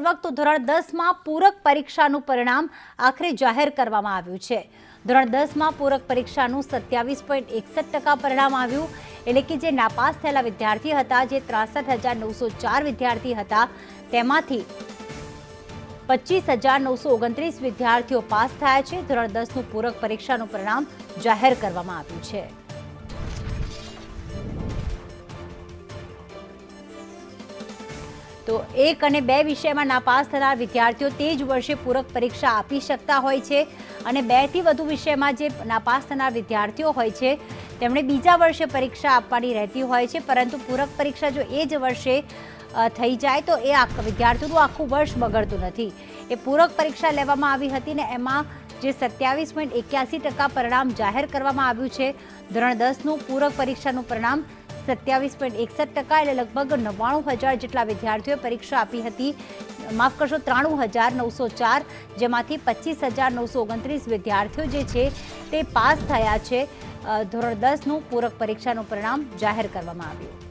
પૂર્વક તો ધોરણ 10માં પૂરક પરીક્ષાનું પરિણામ આખરે જાહેર કરવામાં આવ્યું છે। ધોરણ 10માં પૂરક પરીક્ષાનું 27.61% પરિણામ આવ્યું, એટલે કે જે નાપાસ થયેલા વિદ્યાર્થી હતા, જે 63,904 વિદ્યાર્થી હતા, તેમાંથી 25,929 વિદ્યાર્થીઓ પાસ થયા છે। ધોરણ 10નું પૂરક પરીક્ષાનું પરિણામ જાહેર કરવામાં આવ્યું છે। તો 1 અને 2 વિષયમાં નાપાસ થનાર વિદ્યાર્થીઓ તે જ વર્ષે પૂરક પરીક્ષા આપી શકતા હોય છે, અને 2 થી વધુ વિષયમાં જે નાપાસ થનાર વિદ્યાર્થીઓ હોય છે તેમણે બીજા વર્ષે પરીક્ષા આપવાની રહેતી હોય છે। પરંતુ પૂરક પરીક્ષા જો એ જ વર્ષે થઈ જાય તો એ વિદ્યાર્થીઓનું આખું વર્ષ બગડતું નથી। એ પૂરક પરીક્ષા લેવામાં આવી હતી ને એમાં જે 27.81% પરિણામ જાહેર કરવામાં આવ્યું છે। ધોરણ 10નું પૂરક પરીક્ષાનું પરિણામ 27.61%, એટલે લગભગ 99,000 જેટલા વિદ્યાર્થીઓએ પરીક્ષા આપી હતી। માફ કરશો, 93,904, જેમાંથી 25,929 વિદ્યાર્થીઓ જે છે તે પાસ થયા છે। ધોરણ 10નું પૂરક પરીક્ષાનું પરિણામ જાહેર કરવામાં આવ્યું।